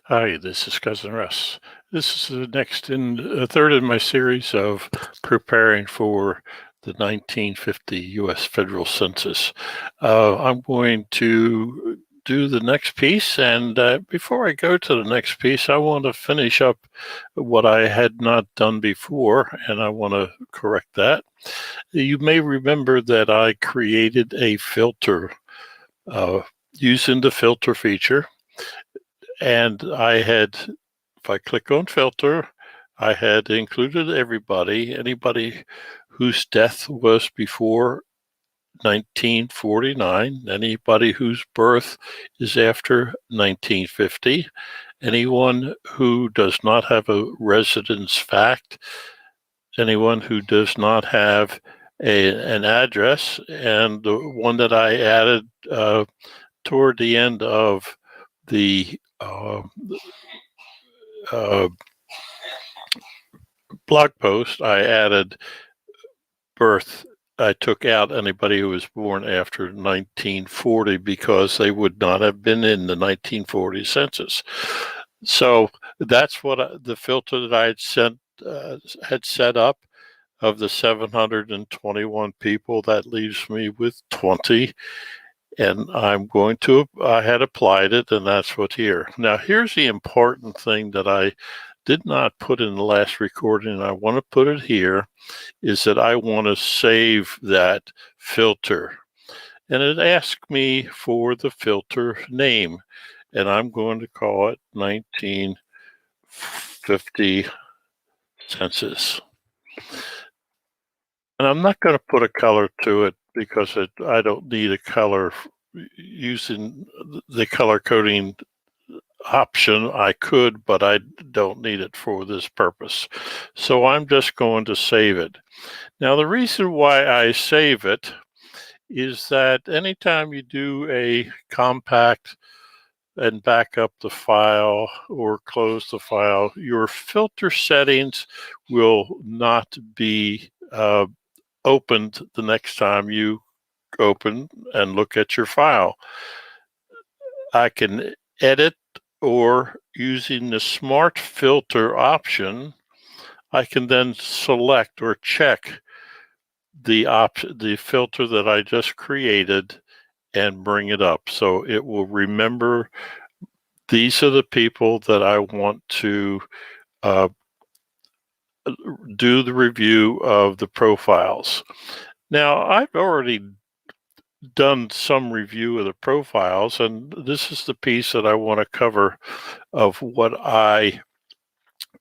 Hi, this is Cousin Russ. This is the next in the third in my series of preparing for the 1950 U.S. federal census. I'm going to do the next piece, and before I go to the next piece, I want to finish up what I had not done before, and I want to correct that. You may remember that I created a filter using the filter feature. And I had, if I click on filter, I had included anybody whose death was before 1949, anybody whose birth is after 1950, anyone who does not have a residence fact, anyone who does not have an address, and the one that I added toward the end of the blog post, I added birth. I took out anybody who was born after 1940 because they would not have been in the 1940 census. So that's what the filter that I had set up. Of the 721 people, that leaves me with 20. And I had applied it, and that's what here. Now, here's the important thing that I did not put in the last recording, and I want to put it here, is that I want to save that filter. And it asked me for the filter name, and I'm going to call it 1950 census. And I'm not going to put a color to it because I don't need a color. Using the color coding option, I could, but I don't need it for this purpose. So I'm just going to save it. Now, the reason why I save it is that anytime you do a compact and back up the file or close the file, your filter settings will not be opened the next time you open and look at your file. I can edit, or using the smart filter option, I can then select or check the filter that I just created and bring it up. So it will remember these are the people that I want to do the review of the profiles. Now, I've already done some review of the profiles, and this is the piece that I want to cover of what I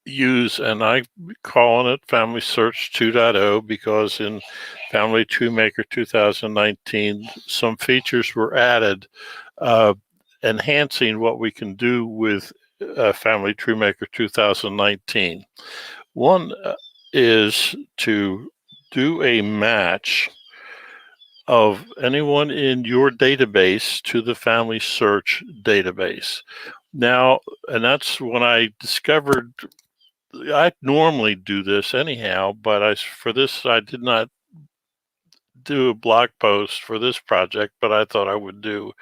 use, and I'm calling it FamilySearch 2.0 because in Family Tree Maker 2019, some features were added enhancing what we can do with Family Tree Maker 2019. One is to do a match of anyone in your database to the FamilySearch database. Now, and that's when I discovered, I normally do this anyhow, but for this, I did not do a blog post for this project, but I thought I would do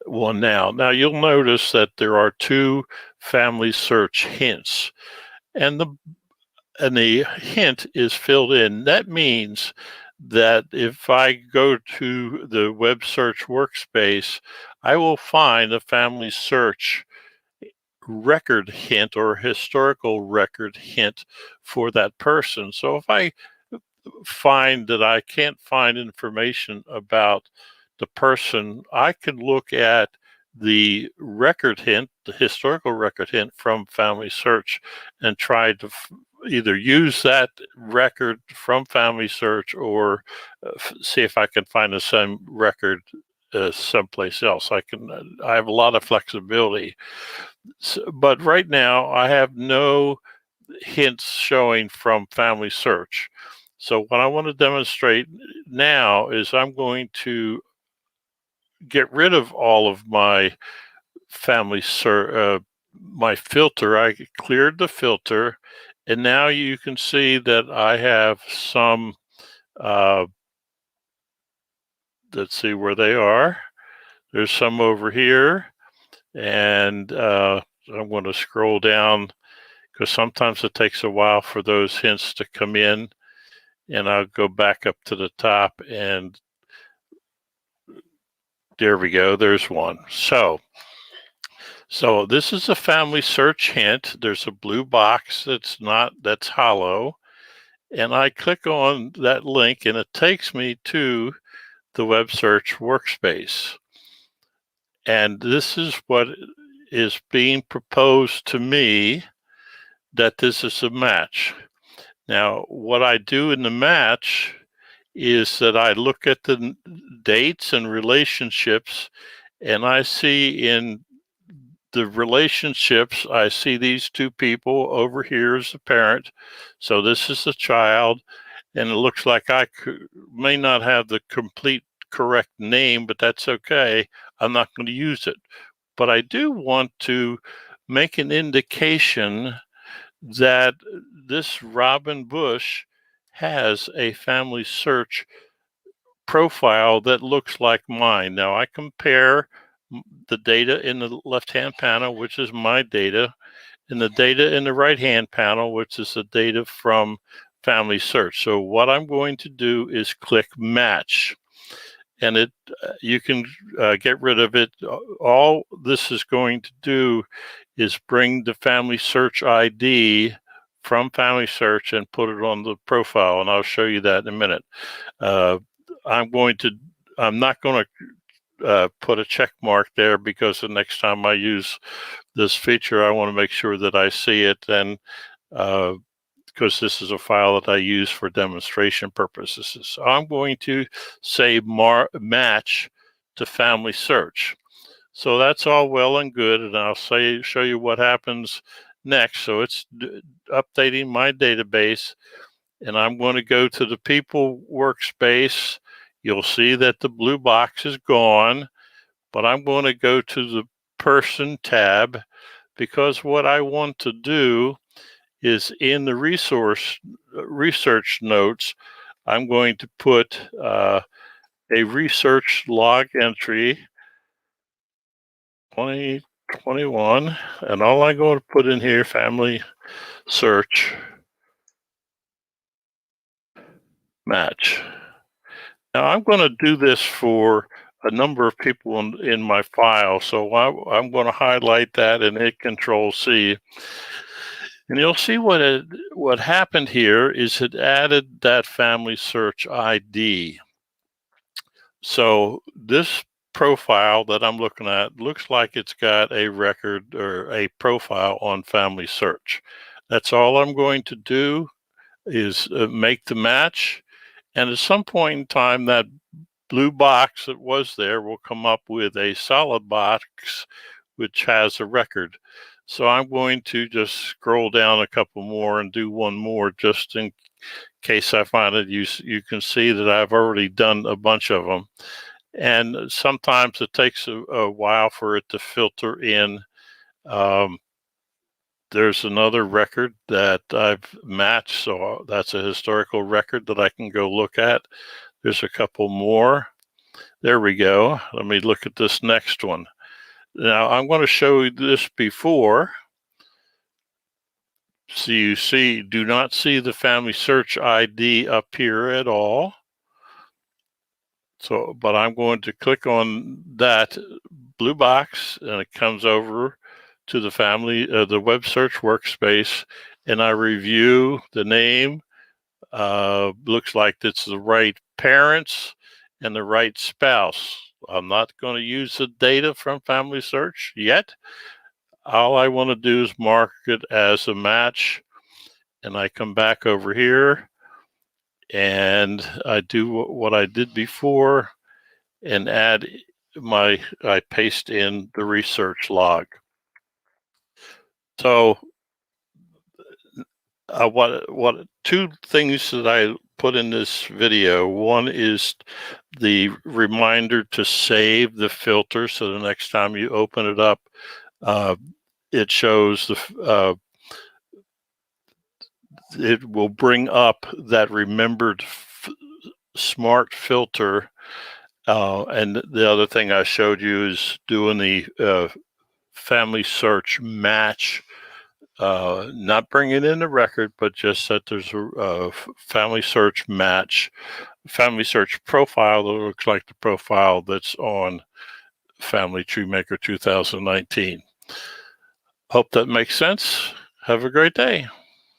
one now. Now, you'll notice that there are two FamilySearch hints, and the hint is filled in. That means that if I go to the web search workspace, I will find a FamilySearch record hint or historical record hint for that person. So if I find that I can't find information about the person, I can look at the record hint, the historical record hint from FamilySearch, and try to either use that record from FamilySearch or see if I can find the same record someplace else. I have a lot of flexibility. But right now, I have no hints showing from FamilySearch. So what I want to demonstrate now is I'm going to get rid of all of my my filter. I cleared the filter, and now you can see that I have some, let's see where they are. There's some over here, and I'm going to scroll down because sometimes it takes a while for those hints to come in, and I'll go back up to the top, and there we go. There's one. So this is a FamilySearch hint. There's a blue box that's hollow, and I click on that link, and it takes me to the web search workspace. And this is what is being proposed to me, that this is a match. Now, what I do in the match is that I look at the dates and relationships, and I see in the relationships, I see these two people over here as the parent. So this is the child, and it looks like I may not have the complete correct name, but that's okay. I'm not going to use it. But I do want to make an indication that this Robin Bush has a FamilySearch profile that looks like mine. Now I compare the data in the left-hand panel, which is my data, and the data in the right-hand panel, which is the data from FamilySearch. So what I'm going to do is click match, and you can get rid of it. All this is going to do is bring the FamilySearch ID from FamilySearch and put it on the profile, and I'll show you that in a minute. I'm not going to put a check mark there, because the next time I use this feature, I want to make sure that I see it, and because this is a file that I use for demonstration purposes. So I'm going to say match to FamilySearch. So that's all well and good, and I'll show you what happens next. So it's updating my database, and I'm going to go to the people workspace. You'll see that the blue box is gone, but I'm going to go to the person tab, because what I want to do is in the research notes, I'm going to put a research log entry 2021, and all I'm going to put in here, FamilySearch match. Now I'm going to do this for a number of people in my file, so I'm going to highlight that and hit Control-C. And you'll see what happened here is it added that FamilySearch ID. So this profile that I'm looking at looks like it's got a record or a profile on FamilySearch. That's all I'm going to do is make the match. And at some point in time, that blue box that was there will come up with a solid box which has a record. So I'm going to just scroll down a couple more and do one more, just in case I find it. You can see that I've already done a bunch of them. And sometimes it takes a while for it to filter in. There's another record that I've matched, so that's a historical record that I can go look at. There's a couple more. There we go. Let me look at this next one. Now I'm going to show you this before. So you do not see the FamilySearch ID up here at all. So, but I'm going to click on that blue box, and it comes over to the web search workspace, and I review the name. Looks like it's the right parents and the right spouse. I'm not going to use the data from FamilySearch yet. All I want to do is mark it as a match, and I come back over here and I do what I did before and I paste in the research log. So what two things that I put in this video. One is the reminder to save the filter, so the next time you open it up, it shows it will bring up that remembered smart filter. And the other thing I showed you is doing the FamilySearch match, not bringing in the record, but just that there's a FamilySearch match, FamilySearch profile that looks like the profile that's on Family Tree Maker 2019. Hope that makes sense. Have a great day.